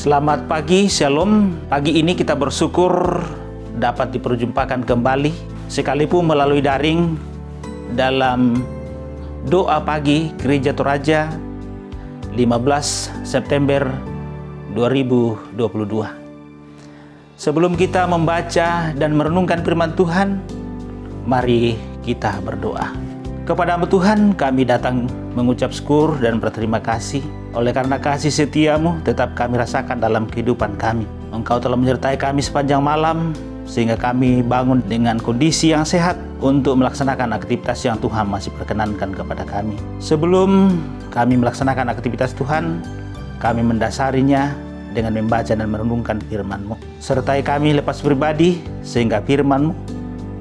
Selamat pagi, Shalom. Pagi ini kita bersyukur dapat diperjumpakan kembali, sekalipun melalui daring, dalam doa pagi Gereja Toraja 15 September 2022. Sebelum kita membaca dan merenungkan firman Tuhan, mari kita berdoa. Kepada Tuhan kami datang mengucap syukur dan berterima kasih oleh karena kasih setiamu tetap kami rasakan dalam kehidupan kami. Engkau telah menyertai kami sepanjang malam sehingga kami bangun dengan kondisi yang sehat untuk melaksanakan aktivitas yang Tuhan masih perkenankan kepada kami. Sebelum kami melaksanakan aktivitas Tuhan, kami mendasarinya dengan membaca dan merenungkan firman-Mu. Sertai kami lepas pribadi sehingga firman-Mu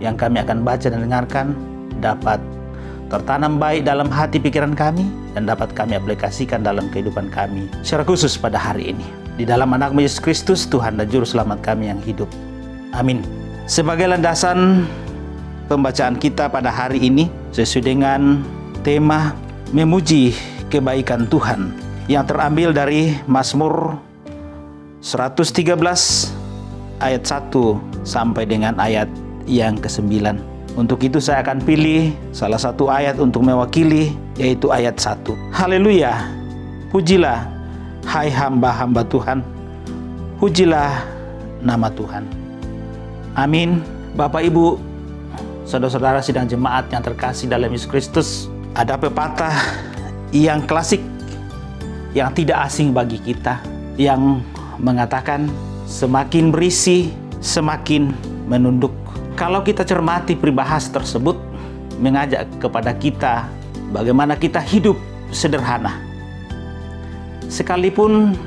yang kami akan baca dan dengarkan dapat tertanam baik dalam hati pikiran kami dan dapat kami aplikasikan dalam kehidupan kami secara khusus pada hari ini. Di dalam anak-Mu Yesus Kristus, Tuhan dan Juru Selamat kami yang hidup. Amin. Sebagai landasan pembacaan kita pada hari ini, sesuai dengan tema memuji kebaikan Tuhan yang terambil dari Mazmur 113 ayat 1 sampai dengan ayat yang ke-9. Untuk itu saya akan pilih salah satu ayat untuk mewakili, yaitu ayat 1. Haleluya, pujilah hai hamba-hamba Tuhan, pujilah nama Tuhan. Amin. Bapak, Ibu, saudara-saudara sidang jemaat yang terkasih dalam Yesus Kristus, ada pepatah yang klasik, yang tidak asing bagi kita, yang mengatakan semakin berisi, semakin menunduk. Kalau kita cermati peribahasa tersebut mengajak kepada kita bagaimana kita hidup sederhana. Sekalipun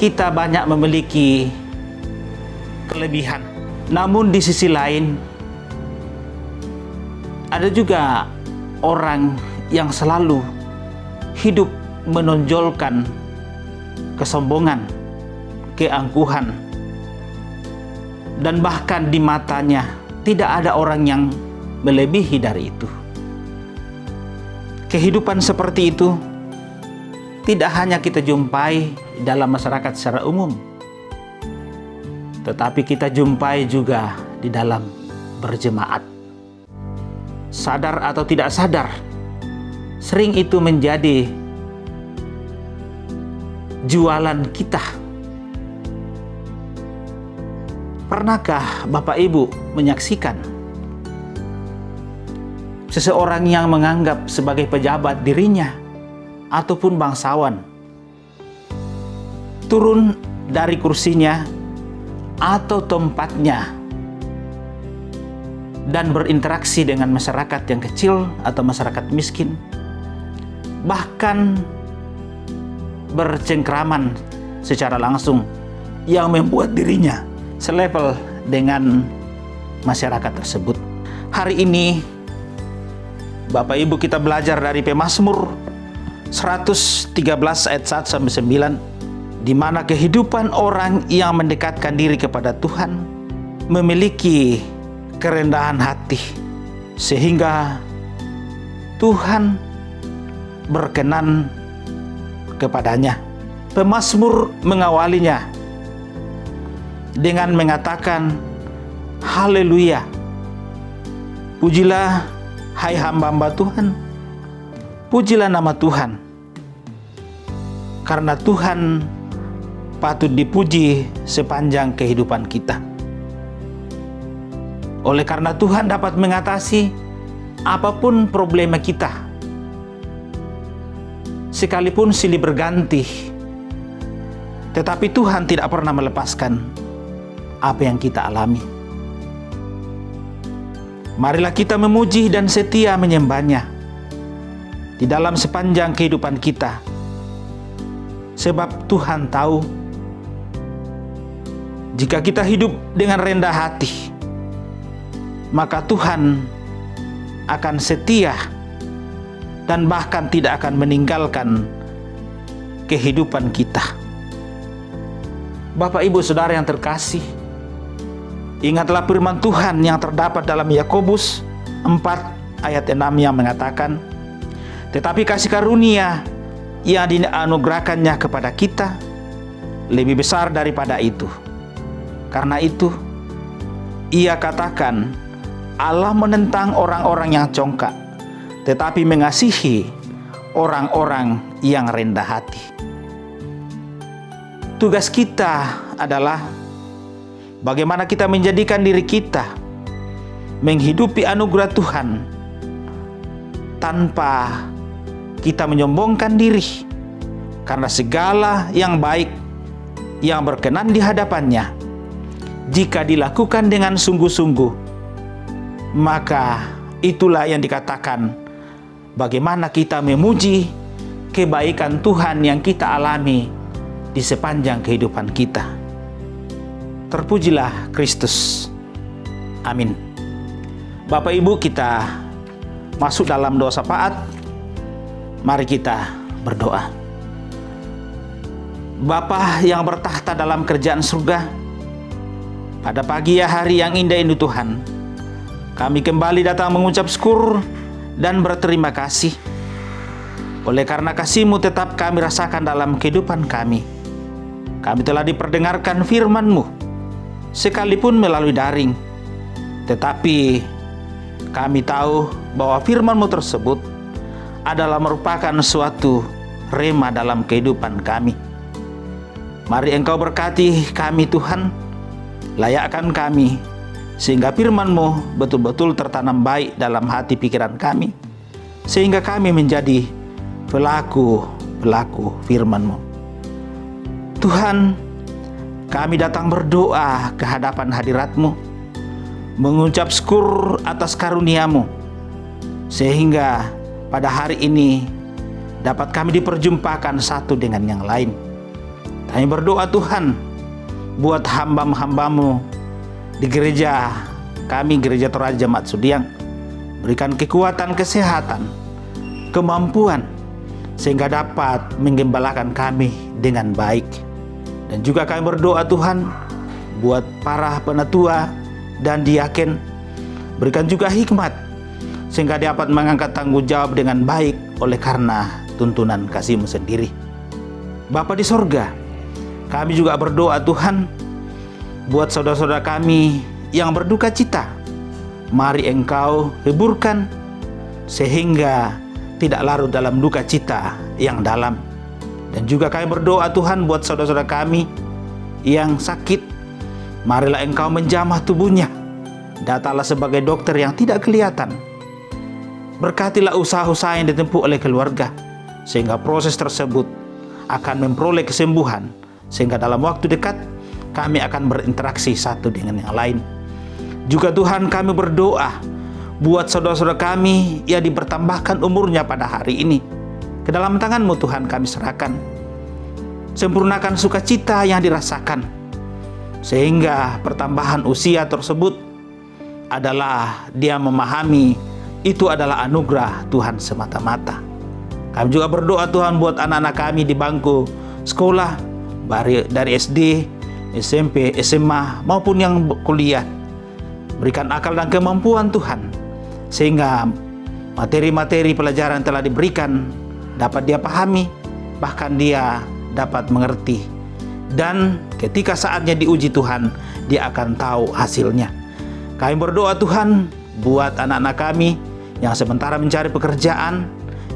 kita banyak memiliki kelebihan, namun di sisi lain ada juga orang yang selalu hidup menonjolkan kesombongan, keangkuhan, dan bahkan di matanya tidak ada orang yang melebihi dari itu. Kehidupan seperti itu tidak hanya kita jumpai dalam masyarakat secara umum, tetapi kita jumpai juga di dalam berjemaat. Sadar atau tidak sadar, sering itu menjadi jualan kita. Pernahkah Bapak Ibu menyaksikan seseorang yang menganggap sebagai pejabat dirinya ataupun bangsawan turun dari kursinya atau tempatnya dan berinteraksi dengan masyarakat yang kecil atau masyarakat miskin, bahkan bercengkraman secara langsung yang membuat dirinya selevel dengan masyarakat tersebut. Hari ini Bapak Ibu kita belajar dari Pemazmur 113 ayat 1 sampai 9, di mana kehidupan orang yang mendekatkan diri kepada Tuhan memiliki kerendahan hati sehingga Tuhan berkenan kepadanya. Pemazmur mengawalinya dengan mengatakan, haleluya, pujilah hai hamba-hamba Tuhan, pujilah nama Tuhan, karena Tuhan patut dipuji sepanjang kehidupan kita. Oleh karena Tuhan dapat mengatasi apapun problema kita, sekalipun silih berganti, tetapi Tuhan tidak pernah melepaskan apa yang kita alami. Marilah kita memuji dan setia menyembahnya di dalam sepanjang kehidupan kita, sebab Tuhan tahu jika kita hidup dengan rendah hati, maka Tuhan akan setia dan bahkan tidak akan meninggalkan kehidupan kita. Bapak, Ibu, Saudara yang terkasih, ingatlah firman Tuhan yang terdapat dalam Yakobus 4 ayat 6 yang mengatakan, tetapi kasih karunia yang dianugerahkannya kepada kita lebih besar daripada itu. Karena itu, ia katakan, Allah menentang orang-orang yang congkak, tetapi mengasihi orang-orang yang rendah hati. Tugas kita adalah bagaimana kita menjadikan diri kita menghidupi anugerah Tuhan tanpa kita menyombongkan diri, karena segala yang baik yang berkenan di hadapannya, jika dilakukan dengan sungguh-sungguh, maka itulah yang dikatakan bagaimana kita memuji kebaikan Tuhan yang kita alami di sepanjang kehidupan kita. Terpujilah Kristus. Amin. Bapak Ibu, kita masuk dalam doa syafaat. Mari kita berdoa. Bapa yang bertahta dalam kerajaan surga, pada pagi hari yang indah ini Tuhan, kami kembali datang mengucap syukur dan berterima kasih. Oleh karena kasih-Mu tetap kami rasakan dalam kehidupan kami. Kami telah diperdengarkan firman-Mu, sekalipun melalui daring. Tetapi kami tahu bahwa firman-Mu tersebut adalah merupakan suatu rema dalam kehidupan kami. Mari Engkau berkati kami Tuhan, layakkan kami, sehingga firman-Mu betul-betul tertanam baik dalam hati pikiran kami, sehingga kami menjadi pelaku firman-Mu. Tuhan, kami datang berdoa ke hadapan hadirat-Mu, mengucap syukur atas karunia-Mu, sehingga pada hari ini dapat kami diperjumpakan satu dengan yang lain. Kami berdoa Tuhan, buat hamba-hambamu di gereja kami, Gereja Toraja Jemaat Sudiang, berikan kekuatan, kesehatan, kemampuan, sehingga dapat menggembalakan kami dengan baik. Dan juga kami berdoa Tuhan, buat para penatua dan diaken, berikan juga hikmat, sehingga dapat mengangkat tanggung jawab dengan baik oleh karena tuntunan kasih-Mu sendiri. Bapa di sorga, kami juga berdoa Tuhan, buat saudara-saudara kami yang berduka cita, mari Engkau hiburkan, sehingga tidak larut dalam duka cita yang dalam. Dan juga kami berdoa Tuhan buat saudara-saudara kami yang sakit, marilah Engkau menjamah tubuhnya. Datanglah sebagai dokter yang tidak kelihatan. Berkatilah usaha-usaha yang ditempuh oleh keluarga, sehingga proses tersebut akan memperoleh kesembuhan, sehingga dalam waktu dekat kami akan berinteraksi satu dengan yang lain. Juga Tuhan, kami berdoa buat saudara-saudara kami yang dibertambahkan umurnya pada hari ini. Ke dalam tangan-Mu Tuhan kami serahkan. Sempurnakan sukacita yang dirasakan, sehingga pertambahan usia tersebut adalah dia memahami itu adalah anugerah Tuhan semata-mata. Kami juga berdoa Tuhan buat anak-anak kami di bangku sekolah, dari SD, SMP, SMA maupun yang kuliah. Berikan akal dan kemampuan Tuhan, sehingga materi-materi pelajaran telah diberikan dapat dia pahami, bahkan dia dapat mengerti. Dan ketika saatnya diuji Tuhan, dia akan tahu hasilnya. Kami berdoa Tuhan buat anak-anak kami yang sementara mencari pekerjaan,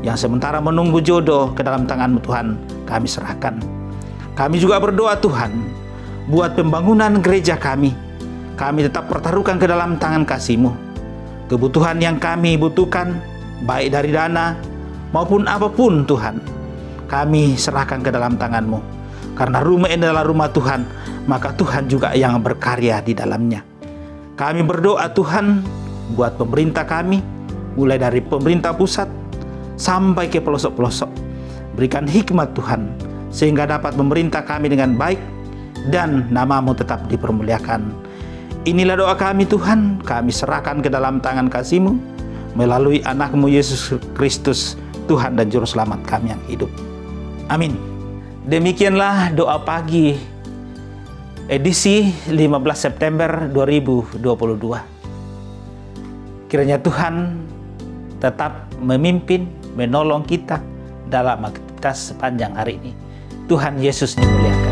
yang sementara menunggu jodoh, ke dalam tangan-Mu Tuhan kami serahkan. Kami juga berdoa Tuhan buat pembangunan gereja kami. Kami tetap pertaruhkan ke dalam tangan kasih-Mu. Kebutuhan yang kami butuhkan, baik dari dana maupun apapun Tuhan, kami serahkan ke dalam tangan-Mu. Karena rumah ini adalah rumah Tuhan, maka Tuhan juga yang berkarya di dalamnya. Kami berdoa Tuhan buat pemerintah kami, mulai dari pemerintah pusat sampai ke pelosok-pelosok. Berikan hikmat Tuhan, sehingga dapat memerintah kami dengan baik, dan nama-Mu tetap dipermuliakan. Inilah doa kami Tuhan, kami serahkan ke dalam tangan kasih-Mu, melalui anak-Mu Yesus Kristus, Tuhan dan Juru Selamat kami yang hidup. Amin. Demikianlah doa pagi edisi 15 September 2022. Kiranya Tuhan tetap memimpin, menolong kita dalam aktivitas sepanjang hari ini. Tuhan Yesus dimuliakan.